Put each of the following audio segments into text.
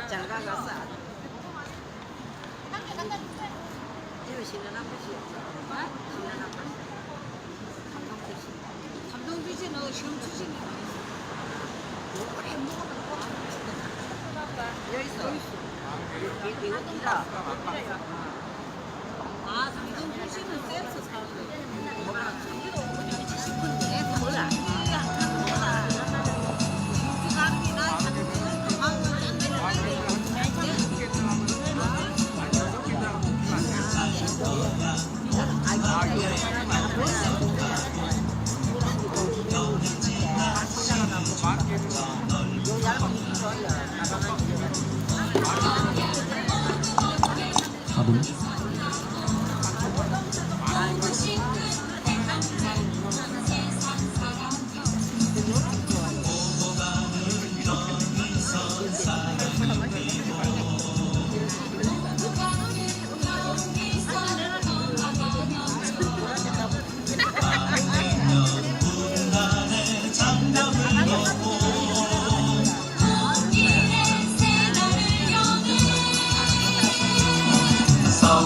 잘 가갔어. 이거 신은 아버지였어. 신은 아버지. 삼동주 씨는 시험 출신이 오래 먹어도 여기 있어. 이거다. 아, 삼동주 씨는 쌤서 사는 거. 몰라. 싶은데 몰라. So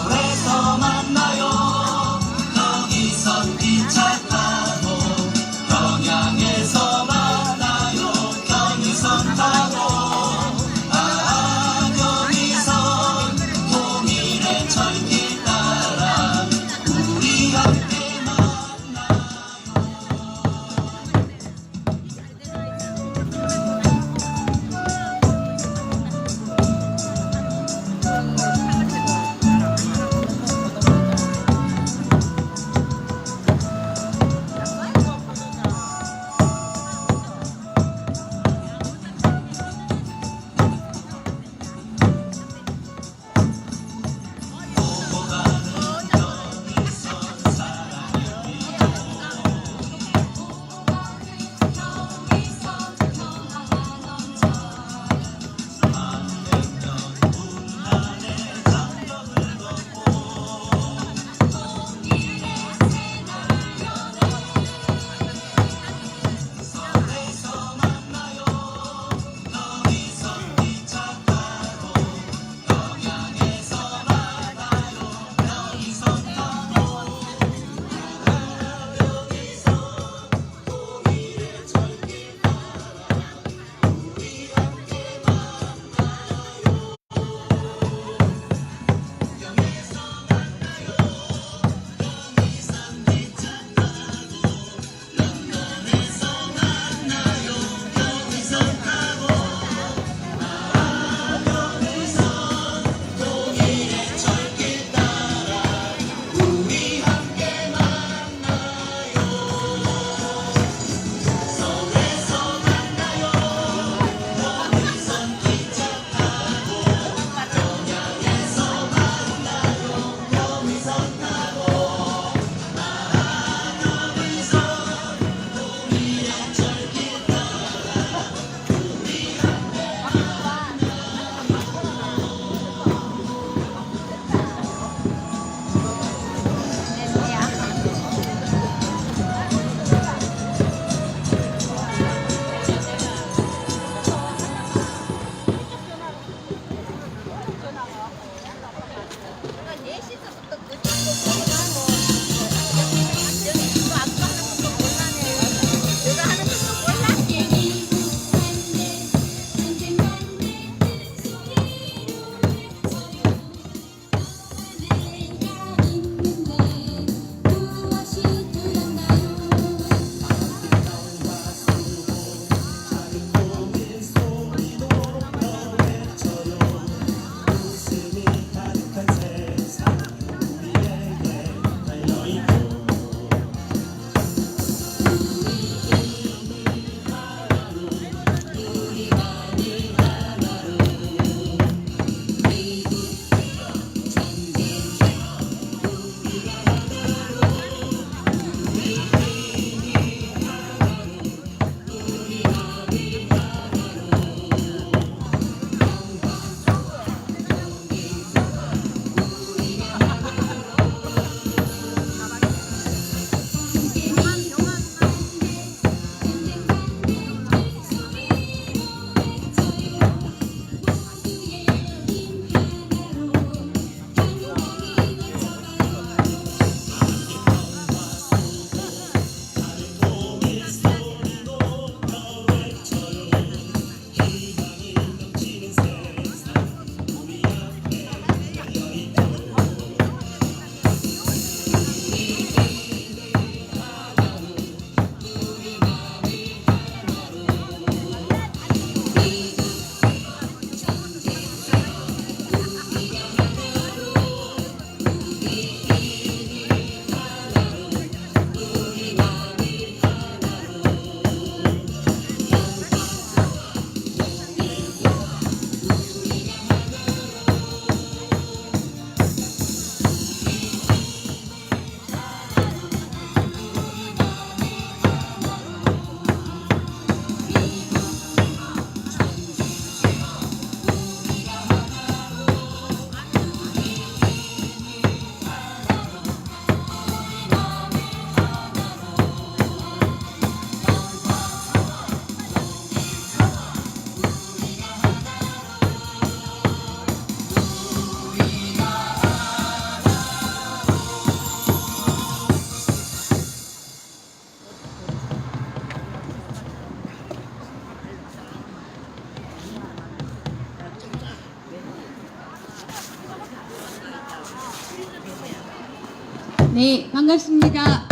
네, 반갑습니다.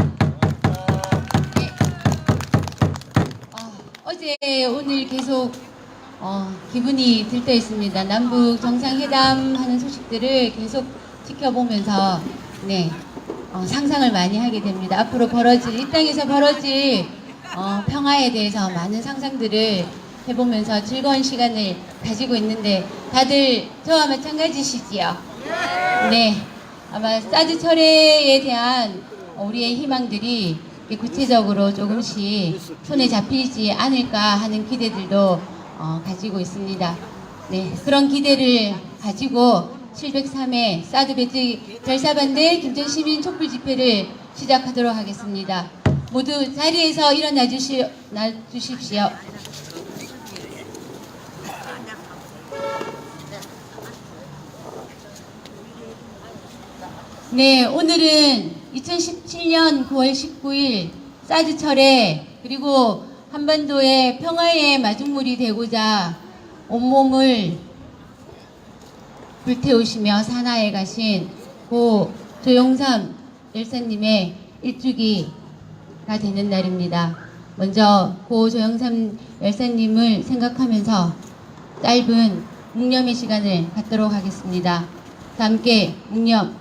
네. 어제 오늘 계속 기분이 들떠 있습니다. 남북 정상회담 하는 소식들을 계속 지켜보면서 네, 상상을 많이 하게 됩니다. 앞으로 벌어질 이 땅에서 벌어질 평화에 대해서 많은 상상들을 해보면서 즐거운 시간을 가지고 있는데 다들 저와 마찬가지시지요? 네. 아마 사드 철회에 대한 우리의 희망들이 구체적으로 조금씩 손에 잡히지 않을까 하는 기대들도 가지고 있습니다. 네, 그런 기대를 가지고 703회 사드 배치 절사반대 김천시민 촛불 집회를 시작하도록 하겠습니다. 모두 자리에서 일어나 주십시오. 네, 오늘은 2017년 9월 19일 사드 철회 그리고 한반도의 평화의 마중물이 되고자 온몸을 불태우시며 산하에 가신 고 조영삼 열사님의 일주기가 되는 날입니다. 먼저 고 조영삼 열사님을 생각하면서 짧은 묵념의 시간을 갖도록 하겠습니다. 다 함께 묵념.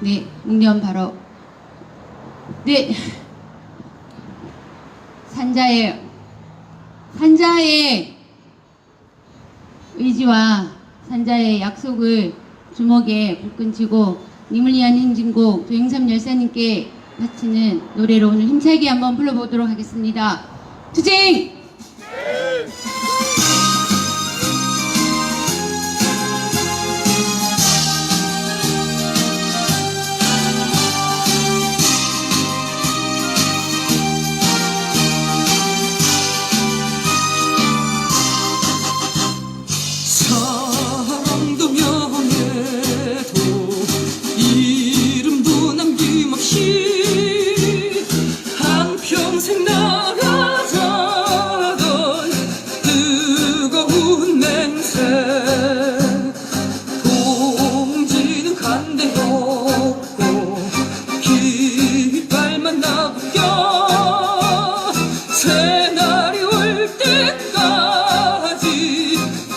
네, 묵념 바로. 네, 산자의 의지와 산자의 약속을 주먹에 불끈 쥐고 님을 위한 행진곡 조영삼 열사님께 바치는 노래로 오늘 힘차게 한번 불러보도록 하겠습니다. 투쟁! 사랑도 명예도 이름도 남김없이 한평생 나가자던 뜨거운 맹세 동지는 간대없고 깃발만 나부겨 새날이 올 때까지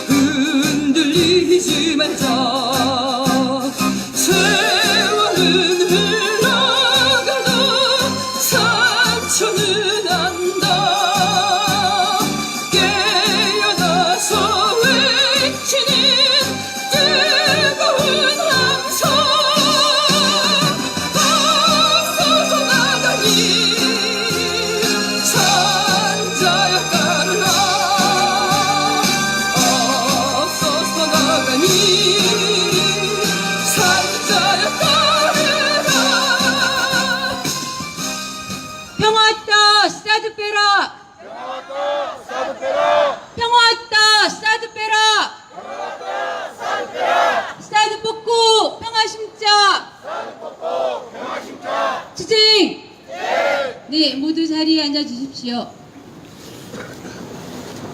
흔들리지 말자. 세월은 흘러가도 상처는 안다. 깨어나서 외치는 뜨거운 함성. 앞서서 나가니 산자여 따르라. 앞서서 나가니 산자여 따르라. 평화 왔다 사드 빼라! 평화 왔다 사드 빼라! 사드 뽑고 평화 심자! 투쟁! 네, 모두 자리에 앉아 주십시오.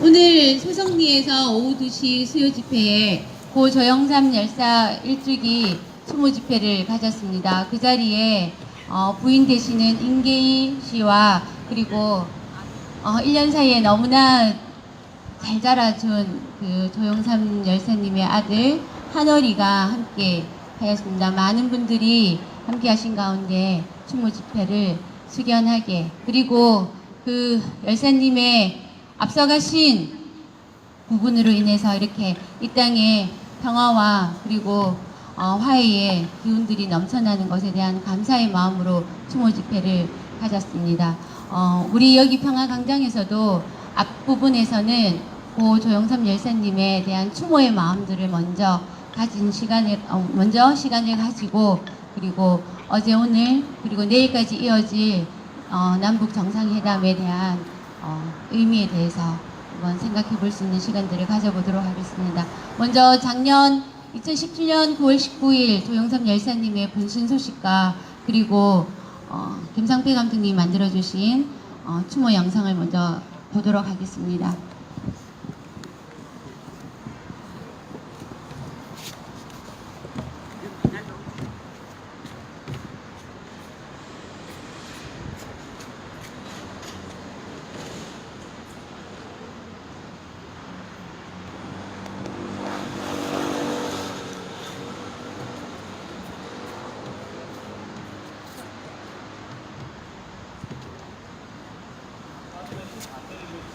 오늘 소성리에서 오후 2시 수요 집회에 고 조영삼 열사 일주기 추모 집회를 가졌습니다. 그 자리에 부인 되시는 임계희 씨와 그리고 1년 사이에 너무나 잘 자라준 그 조영삼 열사님의 아들 한월이가 함께 하였습니다. 많은 분들이 함께 하신 가운데 추모 집회를 숙연하게 그리고 그 열사님의 앞서가신 부분으로 인해서 이렇게 이 땅에 평화와 그리고 화해의 기운들이 넘쳐나는 것에 대한 감사의 마음으로 추모 집회를 가졌습니다. 우리 여기 평화광장에서도 앞부분에서는 고 조영삼 열사님에 대한 추모의 마음들을 먼저 시간을 가지고 그리고 어제 오늘 그리고 내일까지 이어질 남북 정상회담에 대한 의미에 대해서 한번 생각해 볼 수 있는 시간들을 가져보도록 하겠습니다. 먼저 작년 2017년 9월 19일 조영삼 열사님의 분신 소식과 그리고 김상필 감독님이 만들어주신 추모 영상을 먼저 보도록 하겠습니다.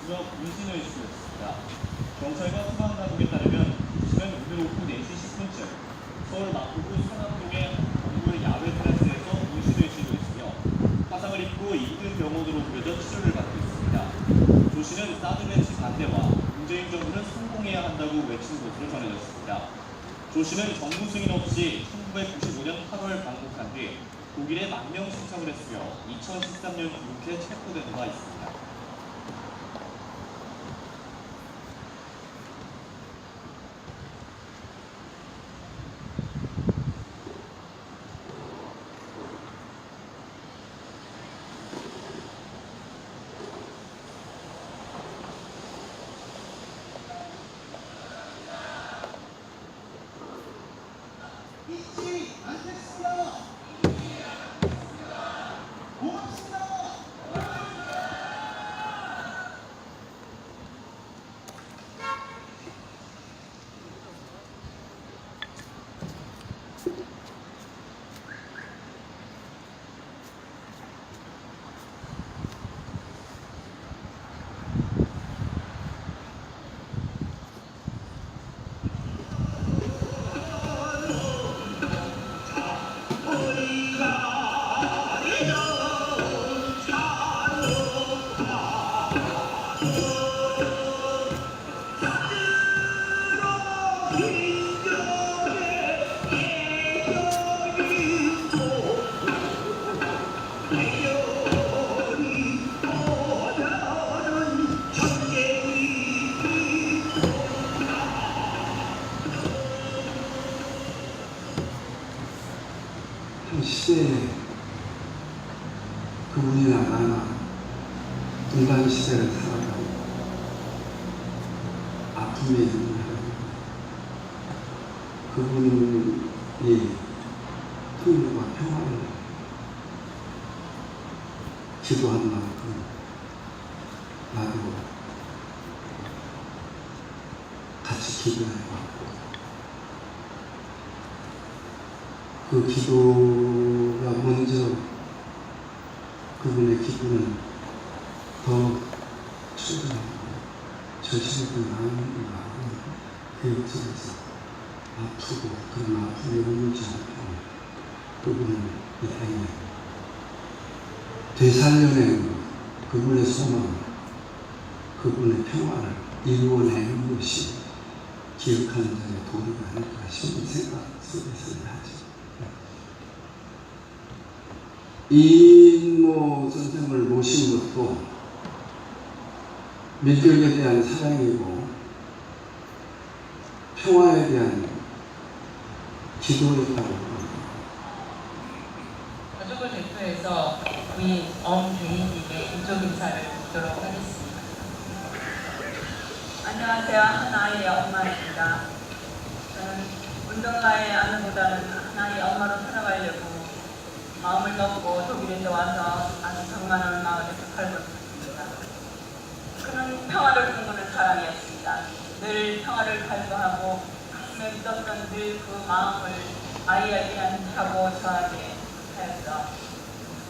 구역 문신을 수였습니다. 경찰과 소방당국에 따르면 시는 오늘 오후 4시 10분쯤 서울 마포구 상암동의 동굴 야외 테라스에서 문신을 시도했으며 화상을 입고 인근병원으로 옮겨져 치료를 받고 있습니다. 조 씨는 사드매치 반대와 문재인 정부는 성공해야 한다고 외친 것으로 전해졌습니다. 조 씨는 정부 승인 없이 1995년 8월 방북한 뒤 독일에 망명 신청을 했으며 2013년 6회 체포된 바 있습니다. 시대에 그분이 나가나 분단 시대를 살아가고 아픔에 있는 그분이 통일과 평화를 기도한 만큼 나도 같이 기도해봤고 그 기도가 먼저 그분의 기도는 더 충분하고 절실하게 나은 마음을 계획적에서 아프고 그런 아픔이 오지 않고 그분을 향해 되살려내는 그분의 소망, 그분의 평화를 이루어내는 것이 기억하는 자의 도리가 아닐까 싶은 생각 속에서 하죠. 이인모 선생을 모신 것도 민족에 대한 사랑이고 평화에 대한 기도였다고 합니다. 가족을 대표해서 우리 엄대인님의 인적 인사를 듣도록 하겠습니다. 안녕하세요. 하나의 엄마입니다. 저는 운동가의 아내보다는 하나의 엄마로 살아가려고 마음을 먹고 독일에서 와서 아주 정만한 마을에서 살고 있습니다. 그는 평화를 꿈꾸는 사람이었습니다. 늘 평화를 갈구하고 가슴에 묻었던 늘 그 마음을 아이에게 하고 저에게 하였어.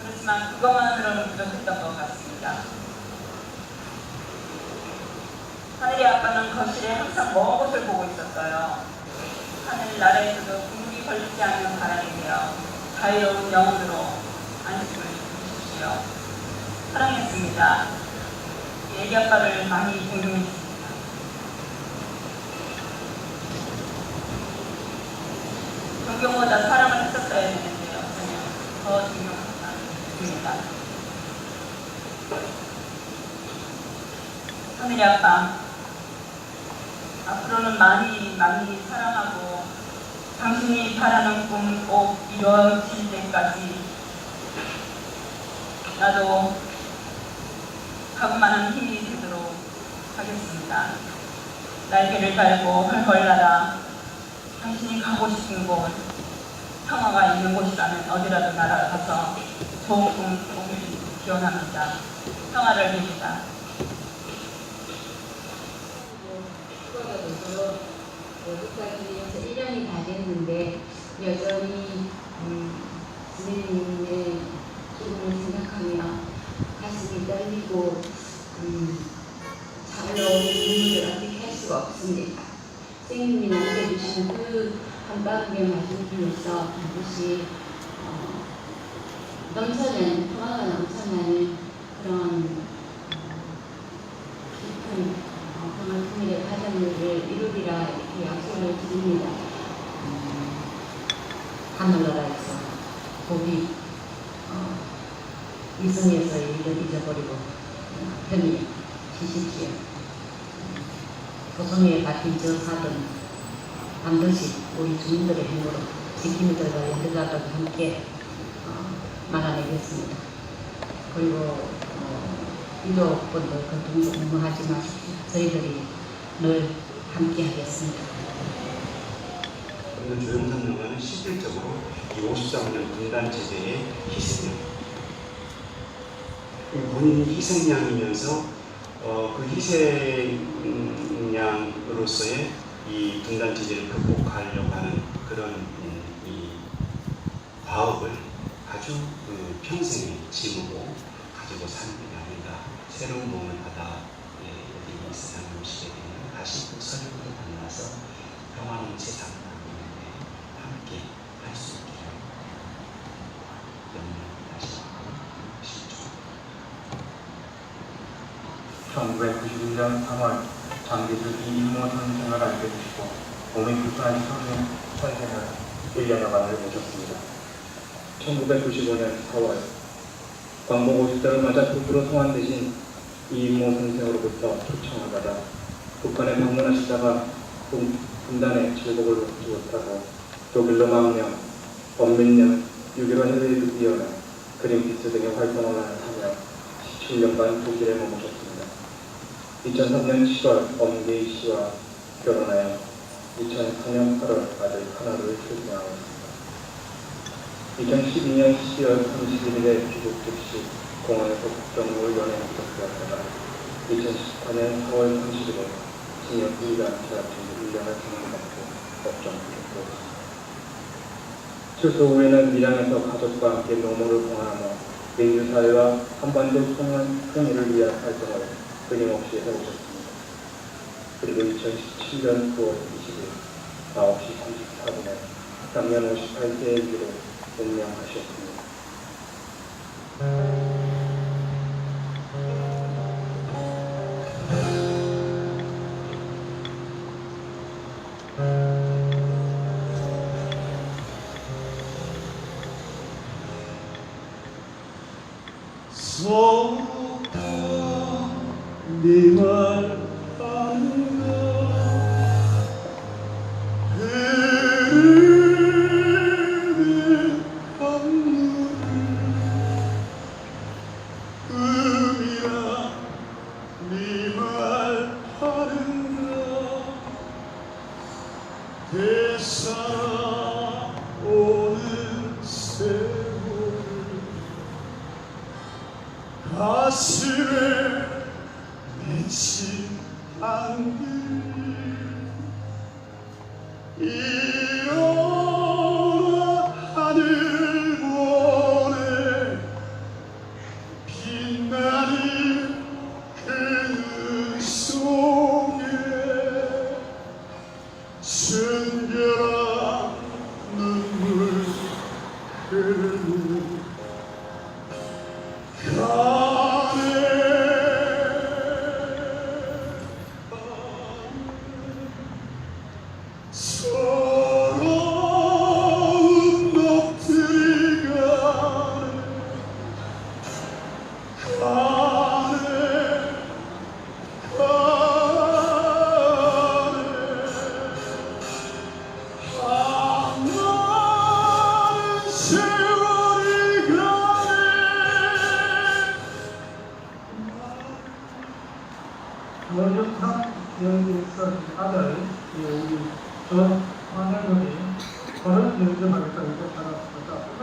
그렇지만 그것만으로는 부족했던 것 같습니다. 하늘의 아빠는 거실에 항상 먼 곳을 보고 있었어요. 하늘 나라에서도 궁극이 걸리지 않는 바람이며 자유로운 영혼으로 안식을 주십시오. 사랑했습니다. 애기 아빠를 많이 존경했습니다. 존경보다 사랑을 했었어야 되는데요. 저는 더 존경했습니다. 하늘의 아빠, 앞으로는 많이 사랑하고 당신이 바라는 꿈 꼭 이루어질 때까지 나도 가고만한 힘이 되도록 하겠습니다. 날개를 달고 헐헐 날아 당신이 가고 싶은 곳, 평화가 있는 곳이라면 어디라도 날아가서 좋은 꿈 꾸길 기원합니다. 평화를 빕니다. 여기까지 1년이 다 됐는데 여전히 선생님의 죽음을 생각하며 가슴이 떨리고 차올라오는 눈물을 어떻게 할 수가 없습니다. 선생님이 남겨주신 그 한방의 말씀에서 반드시 넘쳐나는, 평화가 넘쳐나는 그런 깊은 평화통일의 과정을 이루리라 이렇게 약속을 드립니다. 하늘나라에서 복이 이승에서의 일을 잊어버리고 편히 쉬십시오. 고성에 박힌 저 사든 반드시 우리 주민들의 힘으로 지킴이들과 연대자들과 함께 막아내겠습니다. 그리고 유족분들 걱정하지 마십시오. 저희들이 늘 함께 하겠습니다. 오늘 조영삼 장관은 실질적으로 이 53년 분단 체제의 희생양, 본인이 희생양이면서 그 희생양으로서의 이 분단 체제를 극복하려고 하는 그런 이 과업을 아주 평생의 짐으로 가지고 사는 게 아닌가. 새로운 몸을 받아 여기 이 세상에 오시게 되면 다시 그 서류를 만나서 평화로운 세상을 만드는데 함께 할 수 있기를 염려하시고 계시죠. 1991년 3월 장기주 이인모 선생을 알게 되시고 몸이 불편한 서른 선생을 1년여간을 모셨습니다. 1995년 4월 광복 50대를 맞아 북으로 송환되신 이인모 선생으로부터 초청을 받아 북한에 방문하시다가 분단의 질곡을 놓지 못하고 독일로 망명, 범민련, 6.15 해외위원회, 그린피스 등의 활동을 하며 17년간 독일에 머무셨습니다. 2003년 7월 엄계희 씨와 결혼하여 2004년 8월 아들 하나를 출생하였습니다. 2012년 12월 31일에 귀국 즉시 공항에서 국정을 연행부터 되었다가 2014년 4월 30일에 징역 2년 재합증 1년을 경험받고 법정으로 출소 후에는 밀양에서 가족과 함께 노모를 봉헌하며 민주사회와 한반도 통일을 위한 활동을 끊임없이 해오셨습니다. 그리고 2017년 9월 20일 9시 34분에 당년 58세의 일기로 운명하셨습니다. 서로가 네말 아는가 흐르는 강물을 음이라 네말 아는가 되살아오는 세월을 가슴에 맺힌 안길 일어나 하늘 보내 빛나는 그 눈 속에 순결한 눈물 흐르는 가네 여기 있던 아들, 우리 전환영군이 결혼 연주하겠다 이렇게 받았습니다.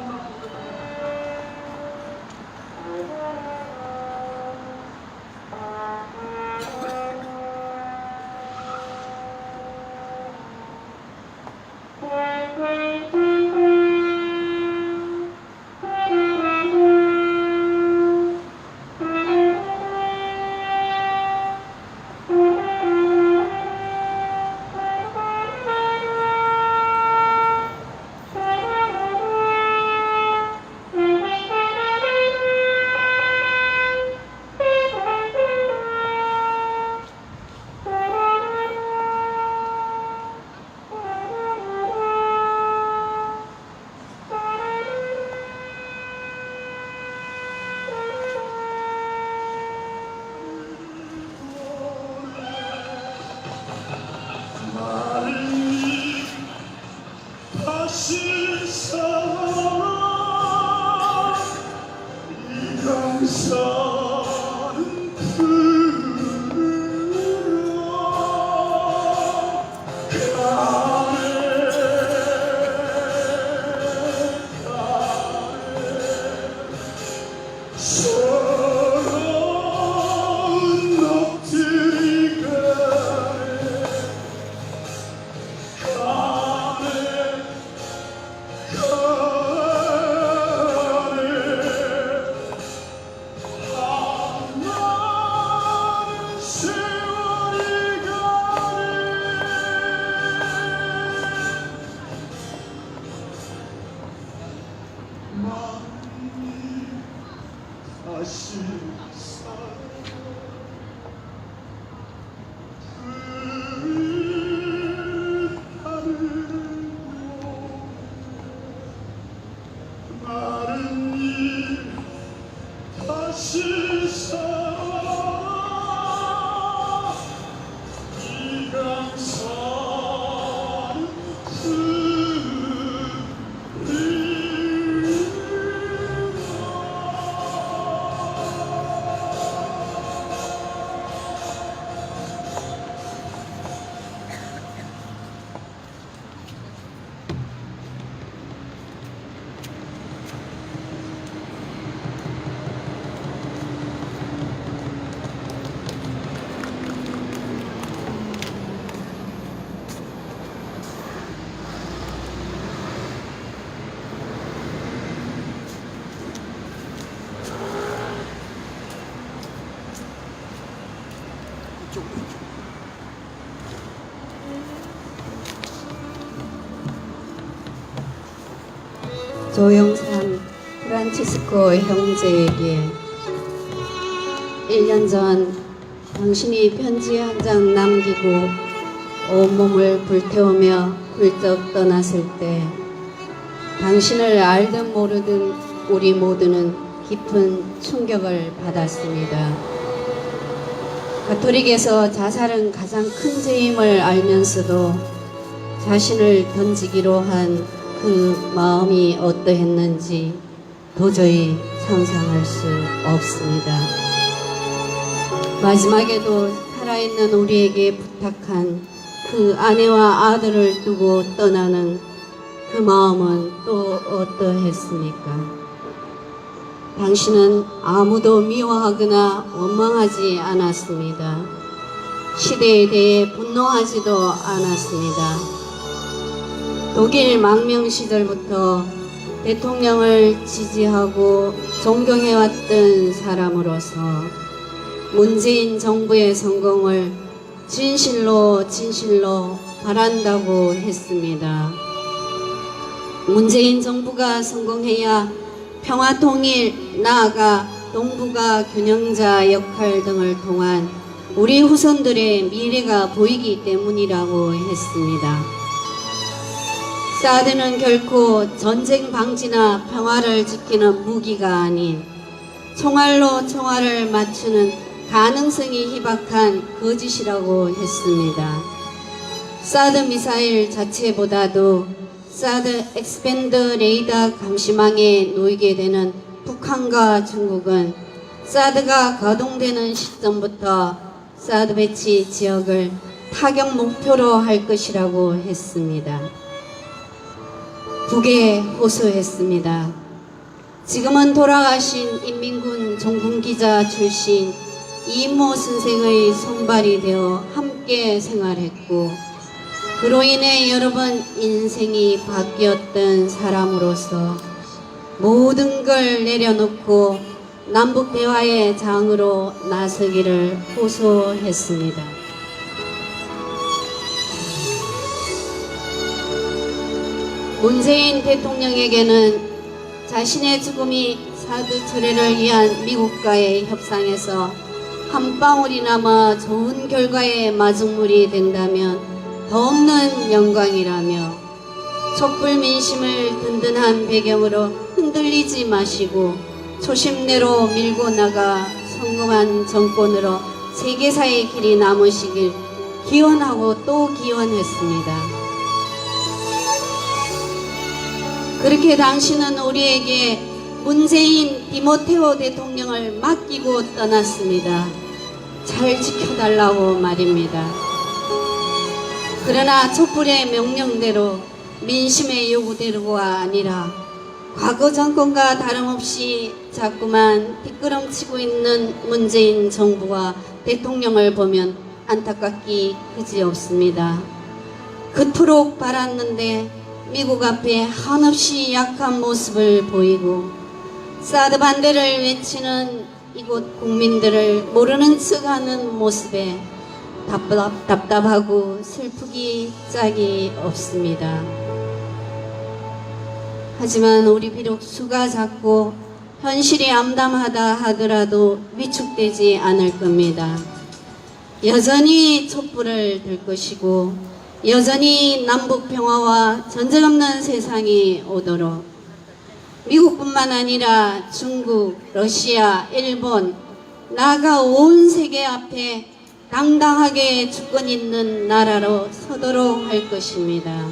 다시 살아 이 강산은 서러운 넋들이 다시 살아 마른 잎 다시 살아 이 강산은 조영삼 프란치스코 형제에게 1년 전 당신이 편지 한 장 남기고 온몸을 불태우며 훌쩍 떠났을 때 당신을 알든 모르든 우리 모두는 깊은 충격을 받았습니다. 가톨릭에서 자살은 가장 큰 죄임을 알면서도 자신을 던지기로 한 그 마음이 어떠했는지 도저히 상상할 수 없습니다. 마지막에도 살아있는 우리에게 부탁한 그 아내와 아들을 두고 떠나는 그 마음은 또 어떠했습니까? 당신은 아무도 미워하거나 원망하지 않았습니다. 시대에 대해 분노하지도 않았습니다. 독일 망명 시절부터 대통령을 지지하고 존경해왔던 사람으로서 문재인 정부의 성공을 진실로 바란다고 했습니다. 문재인 정부가 성공해야 평화통일, 나아가 동북아 균형자 역할 등을 통한 우리 후손들의 미래가 보이기 때문이라고 했습니다. 사드는 결코 전쟁 방지나 평화를 지키는 무기가 아닌 총알로 총알을 맞추는 가능성이 희박한 거짓이라고 했습니다. 사드 미사일 자체보다도 사드 엑스밴드 레이더 감시망에 놓이게 되는 북한과 중국은 사드가 가동되는 시점부터 사드 배치 지역을 타격 목표로 할 것이라고 했습니다. 북에 호소했습니다. 지금은 돌아가신 인민군 종군기자 출신 이인모 선생의 손발이 되어 함께 생활했고 그로 인해 여러 번 인생이 바뀌었던 사람으로서 모든 걸 내려놓고 남북 대화의 장으로 나서기를 호소했습니다. 문재인 대통령에게는 자신의 죽음이 사드 철회를 위한 미국과의 협상에서 한 방울이나마 좋은 결과의 마중물이 된다면 더없는 영광이라며 촛불 민심을 든든한 배경으로 흔들리지 마시고 초심내로 밀고 나가 성공한 정권으로 세계사의 길이 남으시길 기원하고 또 기원했습니다. 그렇게 당신은 우리에게 문재인 디모테오 대통령을 맡기고 떠났습니다. 잘 지켜달라고 말입니다. 그러나 촛불의 명령대로 민심의 요구대로가 아니라 과거 정권과 다름없이 자꾸만 뒷걸음치고 있는 문재인 정부와 대통령을 보면 안타깝기 그지없습니다. 그토록 바랐는데 미국 앞에 한없이 약한 모습을 보이고 사드 반대를 외치는 이곳 국민들을 모르는 척하는 모습에 답답하고 슬프기 짝이 없습니다. 하지만 우리 비록 수가 작고 현실이 암담하다 하더라도 위축되지 않을 겁니다. 여전히 촛불을 들 것이고 여전히 남북 평화와 전쟁 없는 세상이 오도록 미국뿐만 아니라 중국, 러시아, 일본, 나아가 온 세계 앞에 당당하게 주권 있는 나라로 서도록 할 것입니다.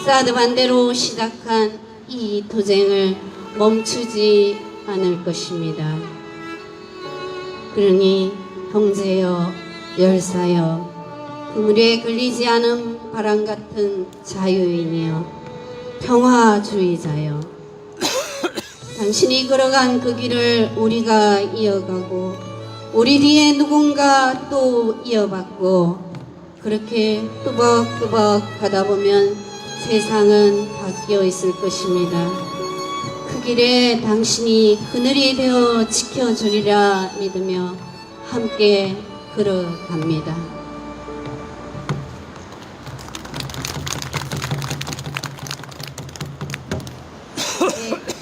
사드 반대로 시작한 이 투쟁을 멈추지 않을 것입니다. 그러니 형제여 열사여 그물에 걸리지 않은 바람 같은 자유인이여 평화주의자여 당신이 걸어간 그 길을 우리가 이어가고 우리 뒤에 누군가 또 이어받고 그렇게 뚜벅뚜벅 가다 보면 세상은 바뀌어 있을 것입니다. 그 길에 당신이 그늘이 되어 지켜주리라 믿으며 함께 걸어갑니다.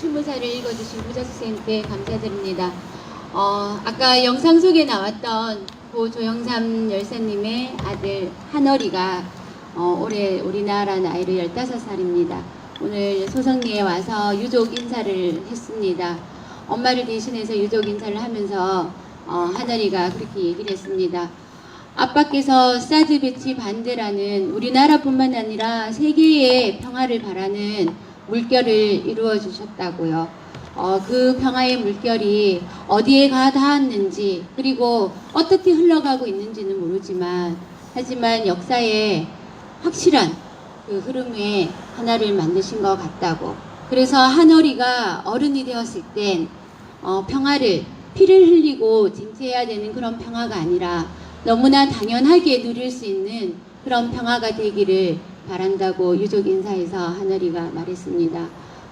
추모사를 읽어주신 부작선생님께 감사드립니다. 아까 영상 속에 나왔던 고 조영삼 열사님의 아들 한월이가 올해 우리나라 나이로 15살입니다. 오늘 소성리에 와서 유족 인사를 했습니다. 엄마를 대신해서 유족 인사를 하면서 한월이가 그렇게 얘기를 했습니다. 아빠께서 사드 배치 반대라는 우리나라뿐만 아니라 세계의 평화를 바라는 물결을 이루어 주셨다고요. 그 평화의 물결이 어디에 가 닿았는지 그리고 어떻게 흘러가고 있는지는 모르지만 하지만 역사에 확실한 그 흐름에 하나를 만드신 것 같다고. 그래서 한월이가 어른이 되었을 땐 평화를 피를 흘리고 쟁취해야 되는 그런 평화가 아니라 너무나 당연하게 누릴 수 있는 그런 평화가 되기를 바란다고 유족 인사에서 한월이가 말했습니다.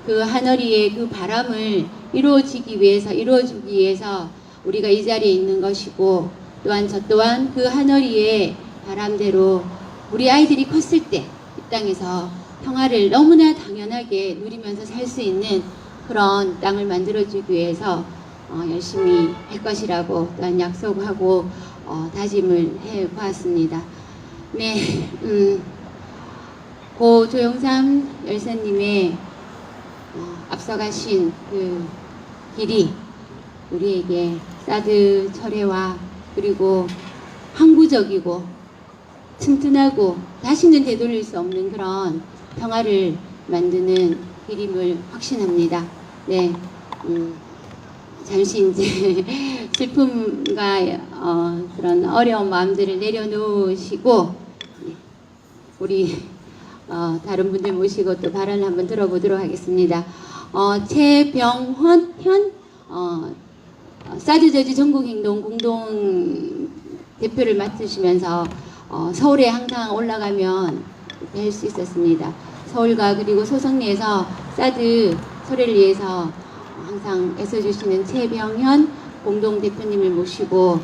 그 한월이의 그 바람을 이루어주기 위해서 우리가 이 자리에 있는 것이고 또한 저 또한 그 한월이의 바람대로 우리 아이들이 컸을 때 이 땅에서 평화를 너무나 당연하게 누리면서 살 수 있는 그런 땅을 만들어주기 위해서 열심히 할 것이라고 또한 약속하고 다짐을 해보았습니다. 네, 고 조영삼 열사님의 앞서가신 그 길이 우리에게 사드 철회와 그리고 항구적이고 튼튼하고 다시는 되돌릴 수 없는 그런 평화를 만드는 길임을 확신합니다. 네, 잠시 이제 슬픔과 그런 어려운 마음들을 내려놓으시고 우리 다른 분들 모시고 또 발언을 한번 들어보도록 하겠습니다. 최병헌 사드 저지 전국행동 공동 대표를 맡으시면서 서울에 항상 올라가면 뵐 수 있었습니다. 서울과 그리고 소성리에서 사드 소래를 위해서 항상 애써주시는 최병현 공동대표님을 모시고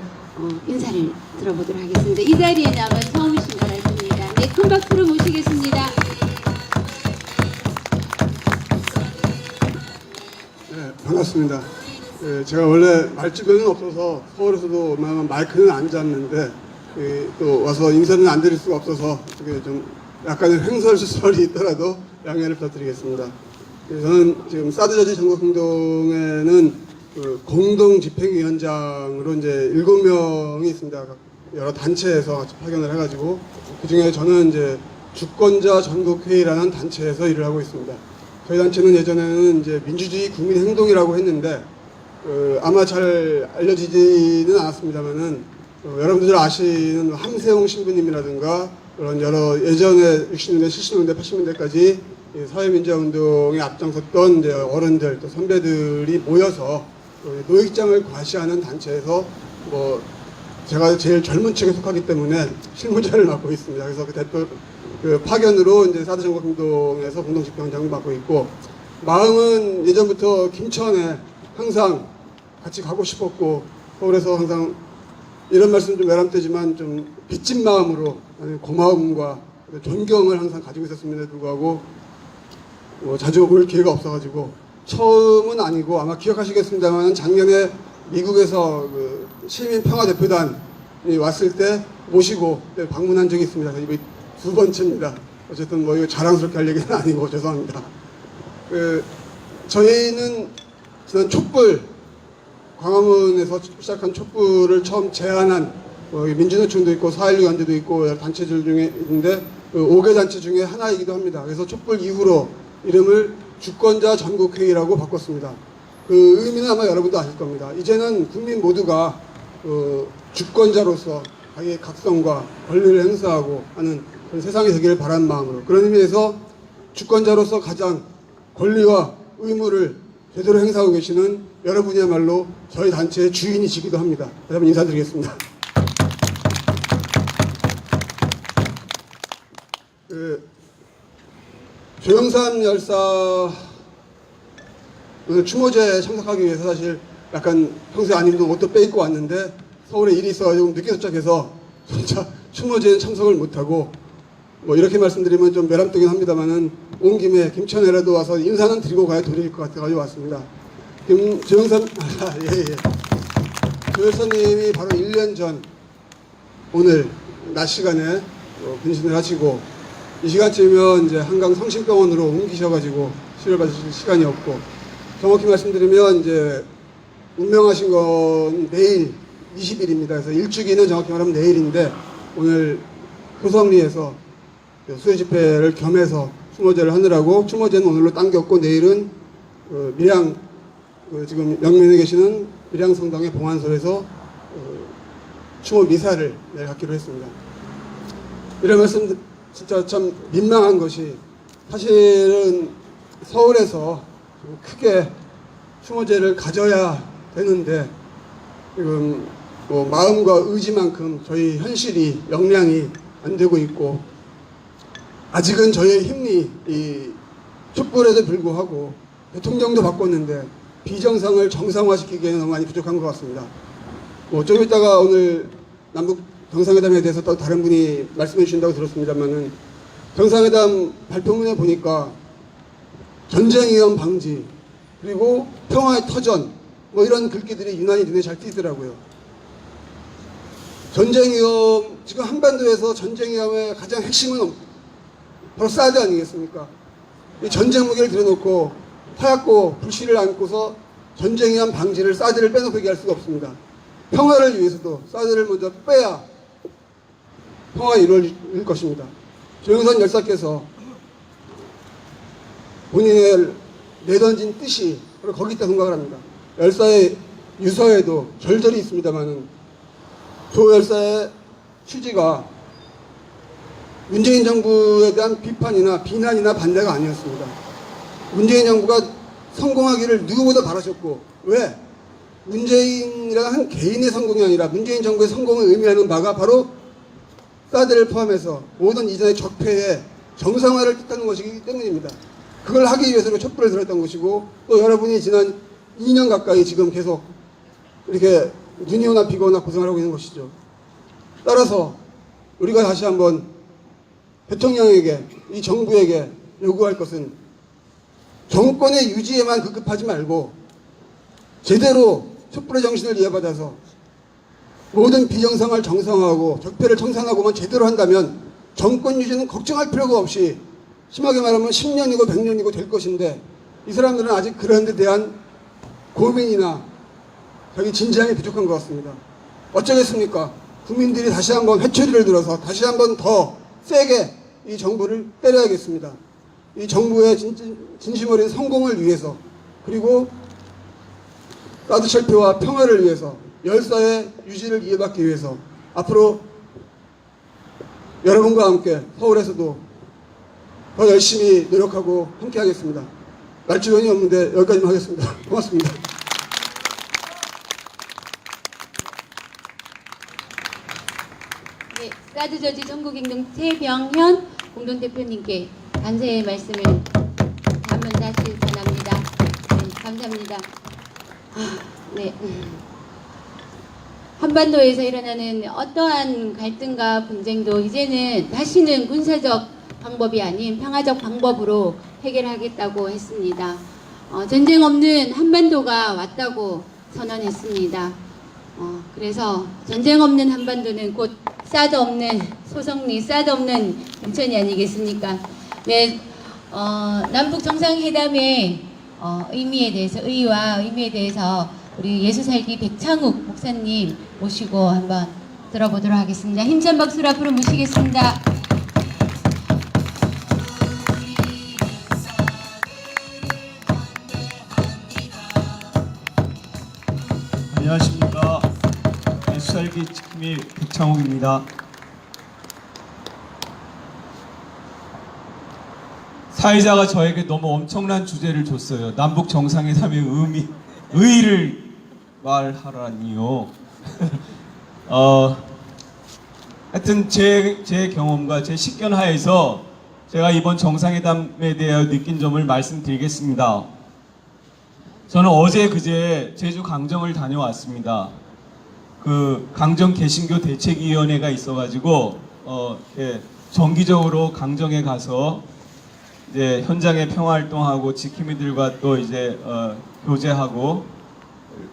인사를 들어보도록 하겠습니다. 이 자리에는 아마 처음이신 것 같습니다. 네, 큰 박수로 모시겠습니다. 네, 반갑습니다. 제가 원래 말주변은 없어서 서울에서도 마이크는 안 잡는데 또 와서 인사는 안 드릴 수가 없어서 좀 약간의 횡설수설이 있더라도 양해를 부탁드리겠습니다. 저는 지금 사드 저지 전국행동에는 공동 집행위원장으로 이제 7명이 있습니다. 여러 단체에서 같이 파견을 해가지고 그 중에 저는 이제 주권자 전국회의라는 단체에서 일을 하고 있습니다. 저희 단체는 예전에는 이제 민주주의 국민행동이라고 했는데 아마 잘 알려지지는 않았습니다만은 여러분들 아시는 함세웅 신부님이라든가 그런 여러 예전에 60년대, 70년대, 80년대까지 사회민주화운동에 앞장섰던 이제 어른들 또 선배들이 모여서 노익장을 과시하는 단체에서 뭐 제가 제일 젊은 층에 속하기 때문에 실무자를 맡고 있습니다. 그래서 그 대표 파견으로 이제 사드 전국행동에서 공동집행위원장을 맡고 있고 마음은 예전부터 김천에 항상 같이 가고 싶었고 서울에서 항상 이런 말씀 좀 외람되지만 좀 빚진 마음으로 고마움과 존경을 항상 가지고 있었음에도 불구하고 자주 올 기회가 없어가지고 처음은 아니고 아마 기억하시겠습니다만 작년에 미국에서 그 시민평화대표단이 왔을 때 모시고 방문한 적이 있습니다. 이게 2번째입니다. 어쨌든 뭐 이거 자랑스럽게 할 얘기는 아니고 죄송합니다. 저희는 지난 촛불 광화문에서 시작한 촛불을 처음 제안한 민주노총도 있고 4.16 연대도 있고 여러 단체들 중에 있는데 5개 단체 중에 하나이기도 합니다. 그래서 촛불 이후로 이름을 주권자 전국회의라고 바꿨습니다. 그 의미는 아마 여러분도 아실 겁니다. 이제는 국민 모두가 주권자로서 자기의 각성과 권리를 행사하고 하는 그런 세상이 되기를 바라는 마음으로 그런 의미에서 주권자로서 가장 권리와 의무를 제대로 행사하고 계시는 여러분이야말로 저희 단체의 주인이시기도 합니다. 여러분 인사드리겠습니다. 조영삼 열사 오늘 추모제에 참석하기 위해서 사실 약간 평소에 안 입는 옷도 빼입고 왔는데 서울에 일이 있어가지고 늦게 도착해서 진짜 추모제는 참석을 못하고 뭐 이렇게 말씀드리면 좀 매람되긴 합니다만은 온 김에 김천에라도 와서 인사는 드리고 가야 도리일 것 같아가지고 왔습니다. 조영삼 조열사님이 바로 1년 전 오늘 낮 시간에 분신을 하시고 이 시간쯤이면 이제 한강 성심병원으로 옮기셔가지고 치료받으실 시간이 없고 정확히 말씀드리면 이제 운명하신 건 내일 20일입니다. 그래서 일주기는 정확히 말하면 내일인데 오늘 효성리에서 수요 집회를 겸해서 추모제를 하느라고 추모제는 오늘로 당겼고 내일은 밀양 지금 영면에 계시는 밀양성당의 봉안소에서 추모 미사를 내일 갖기로 했습니다. 이런 말씀 진짜 참 민망한 것이 사실은 서울에서 좀 크게 추모제를 가져야 되는데 지금 뭐 마음과 의지만큼 저희 현실이 역량이 안 되고 있고 아직은 저희의 힘이 이 촛불에도 불구하고 대통령도 바꿨는데 비정상을 정상화시키기에는 너무 많이 부족한 것 같습니다. 뭐 좀 이따가 오늘 남북 정상회담에 대해서 또 다른 분이 말씀해 주신다고 들었습니다만은 정상회담 발표문에 보니까 전쟁 위험 방지 그리고 평화의 터전 뭐 이런 글귀들이 유난히 눈에 잘 띄더라고요. 전쟁 위험 지금 한반도에서 전쟁 위험의 가장 핵심은 바로 사드 아니겠습니까? 이 전쟁 무기를 들여놓고 타약고 불씨를 안고서 전쟁 위험 방지를 사드를 빼놓고 얘기할 수가 없습니다. 평화를 위해서도 사드를 먼저 빼야 평화가 이루어질 것입니다. 조영선 열사께서 본인의 내던진 뜻이 바로 거기 있다 생각을 합니다. 열사의 유서에도 절절히 있습니다만은 조열사의 취지가 문재인 정부에 대한 비판이나 비난이나 반대가 아니었습니다. 문재인 정부가 성공하기를 누구보다 바라셨고, 왜? 문재인이라는 한 개인의 성공이 아니라 문재인 정부의 성공을 의미하는 바가 바로 사드를 포함해서 모든 이전의 적폐의 정상화를 뜻하는 것이기 때문입니다. 그걸 하기 위해서 촛불을 들었던 것이고, 또 여러분이 지난 2년 가까이 지금 계속 이렇게 눈이 오나 비가 오나 고생을 하고 있는 것이죠. 따라서 우리가 다시 한번 대통령에게, 이 정부에게 요구할 것은 정권의 유지에만 급급하지 말고 제대로 촛불의 정신을 이어받아서 모든 비정상을 정상화하고 적폐를 청산하고만 제대로 한다면 정권 유지는 걱정할 필요가 없이 심하게 말하면 10년이고 100년이고 될 것인데, 이 사람들은 아직 그런 데 대한 고민이나 자기 진지함이 부족한 것 같습니다. 어쩌겠습니까? 국민들이 다시 한번 회초리를 들어서 다시 한번 더 세게 이 정부를 때려야겠습니다. 이 정부의 진심 어린 성공을 위해서, 그리고 사드 철폐와 평화를 위해서, 열사의 유지를 이어받기 위해서 앞으로 여러분과 함께 서울에서도 더 열심히 노력하고 함께 하겠습니다. 말주변이 없는데 여기까지만 하겠습니다. 고맙습니다. 네, 사드 저지 전국행동 최병현 공동대표님께 감사의 말씀을 한번 다시 전합니다. 네, 감사합니다. 네. 한반도에서 일어나는 어떠한 갈등과 분쟁도 이제는 다시는 군사적 방법이 아닌 평화적 방법으로 해결하겠다고 했습니다. 전쟁 없는 한반도가 왔다고 선언했습니다. 그래서 전쟁 없는 한반도는 곧 사드 없는 소성리, 사드 없는 인천이 아니겠습니까? 네, 남북 정상회담의 의미에 대해서, 의의와 의미에 대해서 우리 예수살기 백창욱 목사님 모시고 한번 들어보도록 하겠습니다. 힘찬 박수로 앞으로 모시겠습니다. 안녕하십니까. 예수살기 지킴이 백창욱입니다. 사회자가 저에게 너무 엄청난 주제를 줬어요. 남북 정상회담의 의의를 말하라니요. 하여튼 제 경험과 제 식견하에서 제가 이번 정상회담에 대해 느낀 점을 말씀드리겠습니다. 저는 어제 그제 제주 강정을 다녀왔습니다. 그 강정 개신교 대책위원회가 있어가지고 정기적으로 강정에 가서 이제 현장에 평화활동하고 지킴이들과 또 이제 교제하고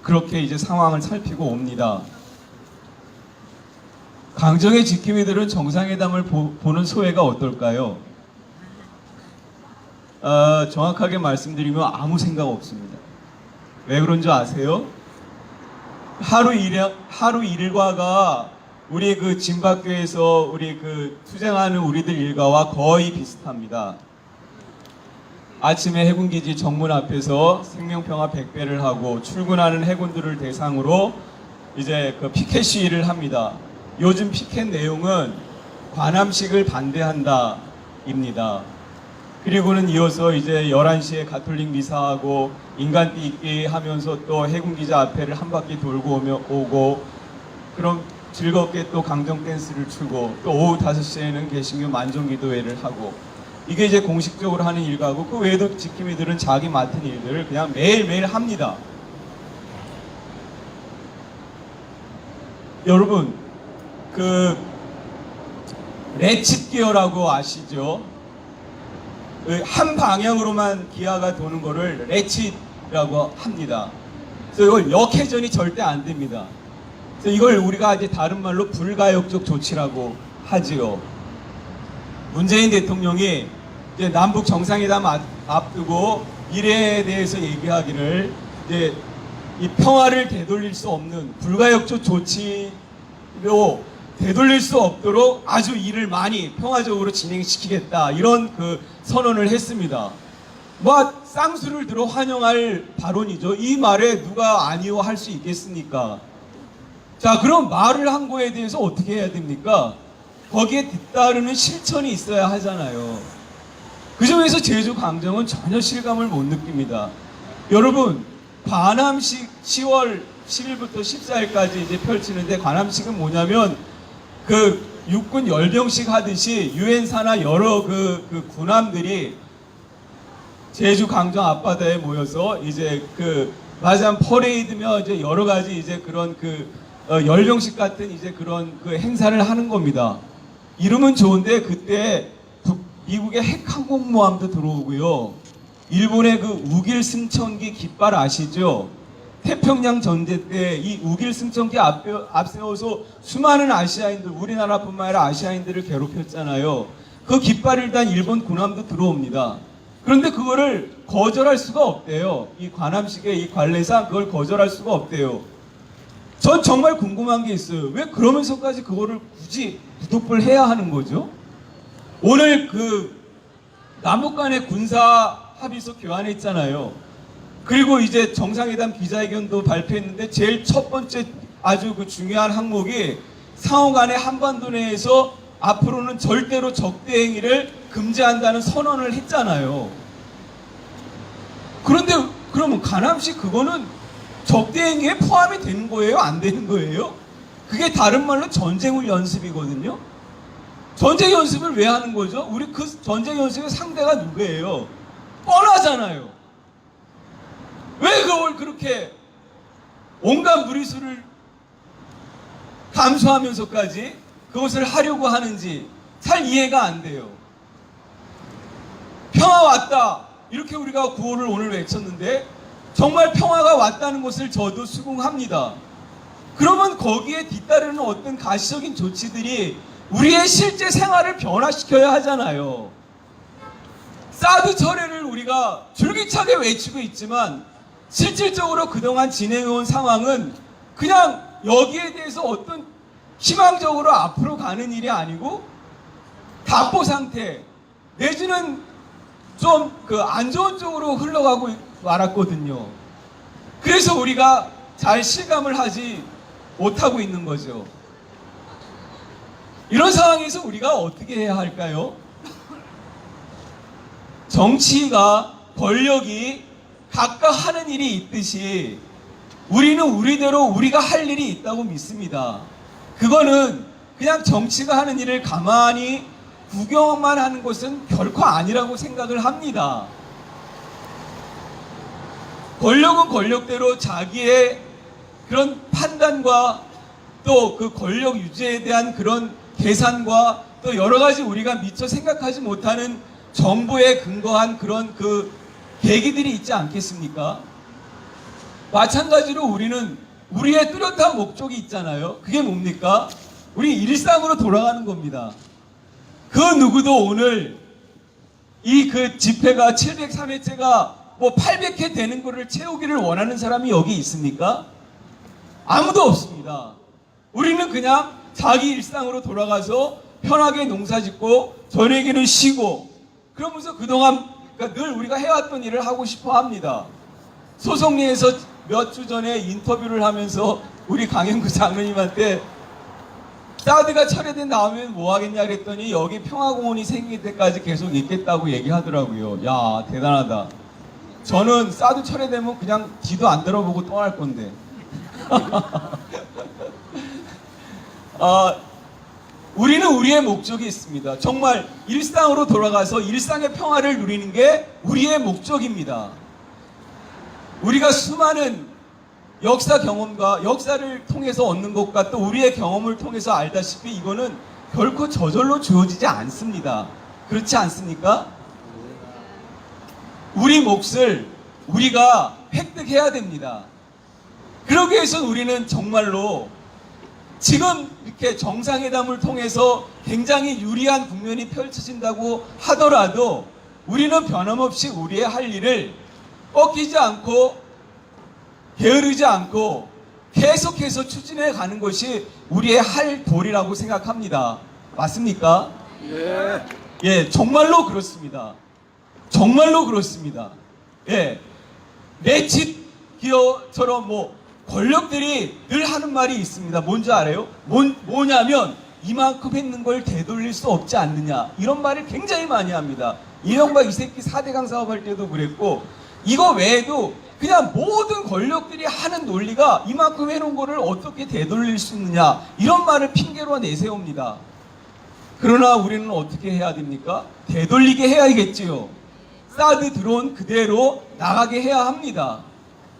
그렇게 이제 상황을 살피고 옵니다. 강정의 지킴이들은 정상회담을 보는 소회가 어떨까요? 정확하게 말씀드리면 아무 생각 없습니다. 왜 그런 줄 아세요? 하루 일과가 우리 그 진박교에서 우리 그 투쟁하는 우리들 일과와 거의 비슷합니다. 아침에 해군기지 정문 앞에서 생명평화 100배를 하고 출근하는 해군들을 대상으로 이제 그 피켓 시위를 합니다. 요즘 피켓 내용은 관함식을 반대한다 입니다. 그리고는 이어서 이제 11시에 가톨릭 미사하고 인간띠 있게 하면서 또 해군기지 앞에를 한 바퀴 돌고 오고, 그럼 즐겁게 또 강정 댄스를 추고, 또 오후 5시에는 개신교 만종기도회를 하고, 이게 이제 공식적으로 하는 일과고, 그 외에도 지킴이들은 자기 맡은 일들을 그냥 매일매일 합니다. 여러분, 그 레칫 기어라고 아시죠? 한 방향으로만 기아가 도는 거를 레칫이라고 합니다. 그래서 이걸 역회전이 절대 안 됩니다. 그래서 이걸 우리가 이제 다른 말로 불가역적 조치라고 하지요. 문재인 대통령이 이제 남북 정상회담 앞두고 미래에 대해서 얘기하기를 이제 이 평화를 되돌릴 수 없는 불가역적 조치로 되돌릴 수 없도록 아주 일을 많이 평화적으로 진행시키겠다, 이런 그 선언을 했습니다. 뭐 쌍수를 들어 환영할 발언이죠. 이 말에 누가 아니오 할 수 있겠습니까? 자, 그럼 말을 한 거에 대해서 어떻게 해야 됩니까? 거기에 뒤따르는 실천이 있어야 하잖아요. 그 점에서 제주강정은 전혀 실감을 못 느낍니다. 여러분, 관함식 10월 10일부터 14일까지 이제 펼치는데, 관함식은 뭐냐면 그 육군 열병식 하듯이 유엔사나 여러 그 군함들이 제주 강정 앞바다에 모여서 이제 그 마지막 퍼레이드며 이제 여러 가지 이제 그런 열병식 같은 이제 그런 그 행사를 하는 겁니다. 이름은 좋은데 그때 미국의 핵항공모함도 들어오고요. 일본의 그 우길 승천기 깃발 아시죠? 태평양 전쟁 때 이 우길 승천기 앞세워서 수많은 아시아인들, 우리나라뿐만 아니라 아시아인들을 괴롭혔잖아요. 그 깃발을 단 일본 군함도 들어옵니다. 그런데 그거를 거절할 수가 없대요. 이 관함식의 이 관례상 그걸 거절할 수가 없대요. 전 정말 궁금한 게 있어요. 왜 그러면서까지 그거를 굳이 부독을 해야 하는 거죠? 오늘 그 남북 간의 군사 합의서 교환했잖아요. 그리고 이제 정상회담 기자회견도 발표했는데 제일 첫 번째 아주 그 중요한 항목이 상호 간의 한반도 내에서 앞으로는 절대로 적대 행위를 금지한다는 선언을 했잖아요. 그런데 그러면 관함식 그거는 적대 행위에 포함이 되는 거예요? 안 되는 거예요? 그게 다른 말로 전쟁 연습이거든요. 전쟁 연습을 왜 하는 거죠? 우리 그 전쟁 연습의 상대가 누구예요? 뻔하잖아요. 왜 그걸 그렇게 온갖 무리수를 감수하면서까지 그것을 하려고 하는지 잘 이해가 안 돼요. 평화 왔다, 이렇게 우리가 구호를 오늘 외쳤는데 정말 평화가 왔다는 것을 저도 수긍합니다. 그러면 거기에 뒤따르는 어떤 가시적인 조치들이 우리의 실제 생활을 변화시켜야 하잖아요. 사드 철회를 우리가 줄기차게 외치고 있지만 실질적으로 그동안 진행해온 상황은 그냥 여기에 대해서 어떤 희망적으로 앞으로 가는 일이 아니고 답보 상태 내지는 좀 그 안 좋은 쪽으로 흘러가고 말았거든요. 그래서 우리가 잘 실감을 하지 못하고 있는 거죠. 이런 상황에서 우리가 어떻게 해야 할까요? 정치가, 권력이 각각 하는 일이 있듯이 우리는 우리대로 우리가 할 일이 있다고 믿습니다. 그거는 그냥 정치가 하는 일을 가만히 구경만 하는 것은 결코 아니라고 생각을 합니다. 권력은 권력대로 자기의 그런 판단과 또 그 권력 유지에 대한 그런 계산과 또 여러 가지 우리가 미처 생각하지 못하는 정보에 근거한 그런 그 계기들이 있지 않겠습니까? 마찬가지로 우리는 우리의 뚜렷한 목적이 있잖아요. 그게 뭡니까? 우리 일상으로 돌아가는 겁니다. 그 누구도 오늘 이 그 집회가 703회째가 뭐 800회 되는 거를 채우기를 원하는 사람이 여기 있습니까? 아무도 없습니다. 우리는 그냥 자기 일상으로 돌아가서 편하게 농사짓고 저녁에는 쉬고 그러면서 그동안 그러니까 늘 우리가 해왔던 일을 하고 싶어 합니다. 소송리에서 몇 주 전에 인터뷰를 하면서 우리 강영구 장로님한테 사드가 철회된 다음에 뭐 하겠냐 그랬더니 여기 평화공원이 생길 때까지 계속 있겠다고 얘기하더라고요. 야, 대단하다. 저는 사드 철회되면 그냥 뒤도 안 들어보고 떠날 건데. 우리는 우리의 목적이 있습니다. 정말 일상으로 돌아가서 일상의 평화를 누리는 게 우리의 목적입니다. 우리가 수많은 역사 경험과 역사를 통해서 얻는 것과 또 우리의 경험을 통해서 알다시피 이거는 결코 저절로 주어지지 않습니다. 그렇지 않습니까? 우리 몫을 우리가 획득해야 됩니다. 그러기 위해서 우리는 정말로 지금 이렇게 정상회담을 통해서 굉장히 유리한 국면이 펼쳐진다고 하더라도 우리는 변함없이 우리의 할 일을 꺾이지 않고 게으르지 않고 계속해서 추진해 가는 것이 우리의 할 도리라고 생각합니다. 맞습니까? 예, 정말로 그렇습니다. 정말로 그렇습니다. 예, 내 집 기어처럼 뭐 권력들이 늘 하는 말이 있습니다. 뭔지 알아요? 뭐냐면 이만큼 했는 걸 되돌릴 수 없지 않느냐, 이런 말을 굉장히 많이 합니다. 이명박 이 새끼 4대강 사업할 때도 그랬고, 이거 외에도 그냥 모든 권력들이 하는 논리가 이만큼 해놓은 거를 어떻게 되돌릴 수 있느냐, 이런 말을 핑계로 내세웁니다. 그러나 우리는 어떻게 해야 됩니까? 되돌리게 해야겠지요. 사드 드론 그대로 나가게 해야 합니다.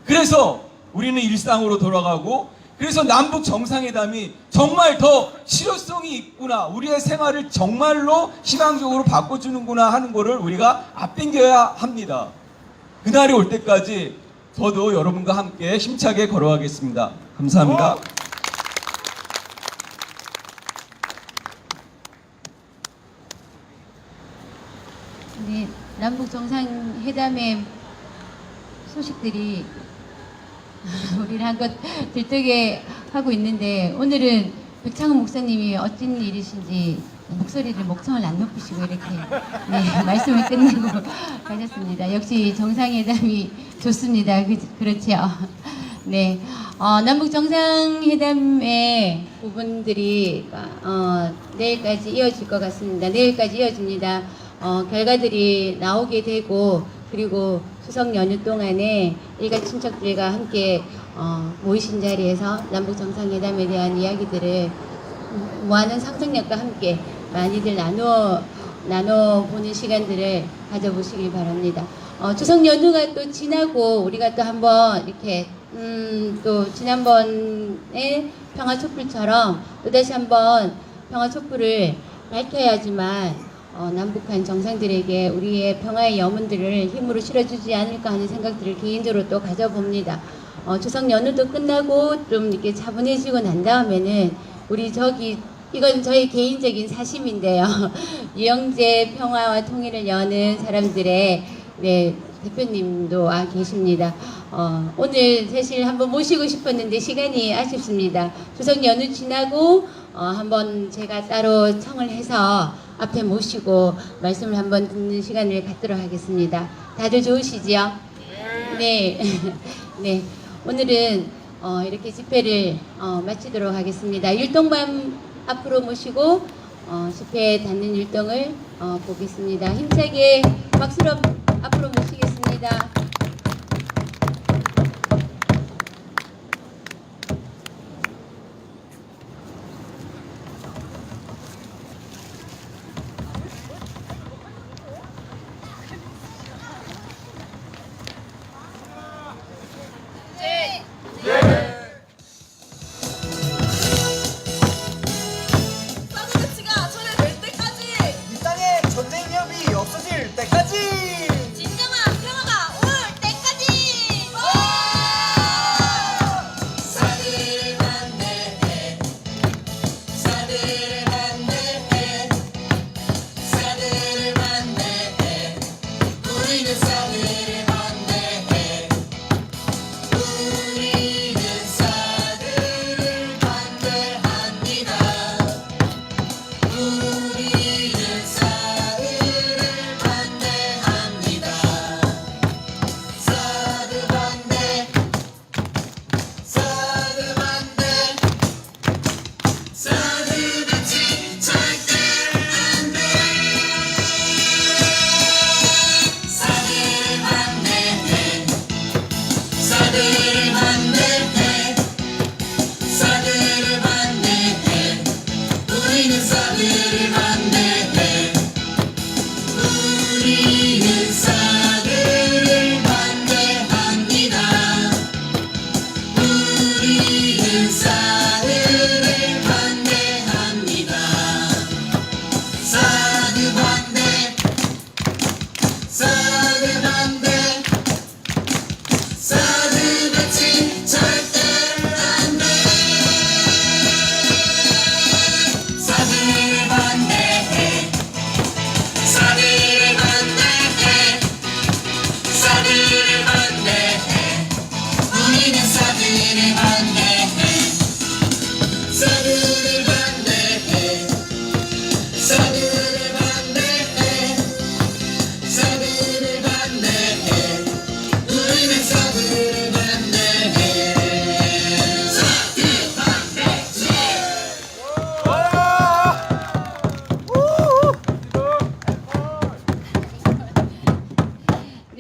그래서 우리는 일상으로 돌아가고, 그래서 남북 정상회담이 정말 더 실효성이 있구나, 우리의 생활을 정말로 희망적으로 바꿔주는구나 하는 거를 우리가 앞당겨야 합니다. 그날이 올 때까지 저도 여러분과 함께 힘차게 걸어가겠습니다. 감사합니다. 네, 남북 정상회담의 소식들이 우리를 한껏 들뜨게 하고 있는데, 오늘은 백창훈 목사님이 어쩐 일이신지 목소리를 목청을 안 높이시고 이렇게 말씀을 끝내고 가셨습니다. 역시 정상회담이 좋습니다. 그렇죠? 네, 남북 정상회담의 부분들이 내일까지 이어질 것 같습니다. 내일까지 이어집니다. 결과들이 나오게 되고, 그리고 추석 연휴 동안에 일가 친척들과 함께 모이신 자리에서 남북 정상회담에 대한 이야기들을 무한한 상상력과 함께 많이들 나눠보는 시간들을 가져보시길 바랍니다. 추석 연휴가 또 지나고 우리가 또 한번 이렇게 또 지난번에 평화 촛불처럼 또다시 한번 평화 촛불을 밝혀야지만 남북한 정상들에게 우리의 평화의 여문들을 힘으로 실어주지 않을까 하는 생각들을 개인적으로 또 가져봅니다. 추석 연휴도 끝나고 좀 이렇게 차분해지고 난 다음에는 우리 이건 저희 개인적인 사심인데요. 유영재 평화와 통일을 여는 사람들의 대표님도 와 계십니다. 오늘 사실 한번 모시고 싶었는데 시간이 아쉽습니다. 추석 연휴 지나고 한번 제가 따로 청을 해서 앞에 모시고 말씀을 한번 듣는 시간을 갖도록 하겠습니다. 다들 좋으시지요? 네. 네. 오늘은 이렇게 집회를 마치도록 하겠습니다. 율동만 앞으로 모시고 집회에 닿는 율동을 보겠습니다. 힘차게 박수로 앞으로 모시겠습니다.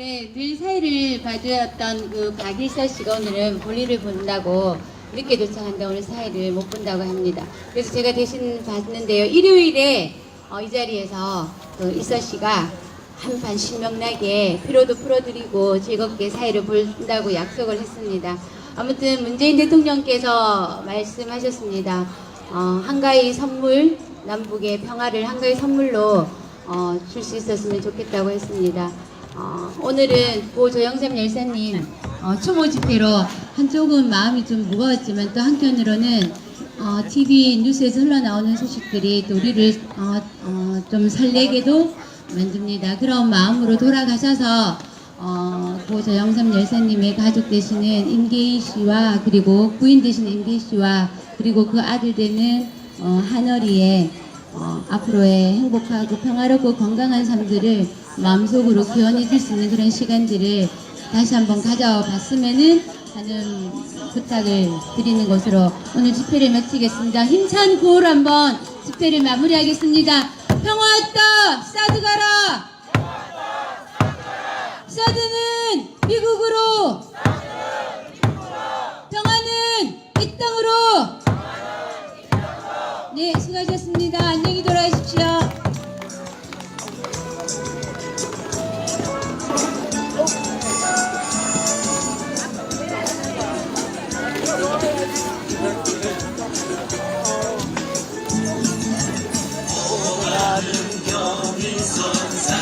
네, 늘 사회를 봐주었던 그 박일서 씨가 오늘은 볼일을 본다고 늦게 도착한다 오늘 사회를 못 본다고 합니다. 그래서 제가 대신 봤는데요. 일요일에 이 자리에서 그 일서 씨가 한판 신명나게 피로도 풀어드리고 즐겁게 사회를 본다고 약속을 했습니다. 아무튼 문재인 대통령께서 말씀하셨습니다. 한가위 선물, 남북의 평화를 한가위 선물로 줄 수 있었으면 좋겠다고 했습니다. 오늘은 고 조영삼 열사님 추모 집회로 한쪽은 마음이 좀 무거웠지만 또 한편으로는 TV 뉴스에서 흘러나오는 소식들이 또 우리를 좀 설레게도 만듭니다. 그런 마음으로 돌아가셔서 고 조영삼 열사님의 가족 되시는 임계희 씨와 그리고 부인 되시는 임계희 씨와 그리고 그 아들 되는 한어리의 앞으로의 행복하고 평화롭고 건강한 삶들을 마음속으로 기원해 줄 수 있는 그런 시간들을 다시 한번 가져봤으면은 하는 부탁을 드리는 것으로 오늘 집회를 마치겠습니다. 힘찬 구호로 한번 집회를 마무리하겠습니다. 평화 왔다 사드 가라. 사드는 미국으로, 평화는 이 땅으로. 네, 수고하셨습니다. 안녕히 돌아가십시오. 나는 경인선사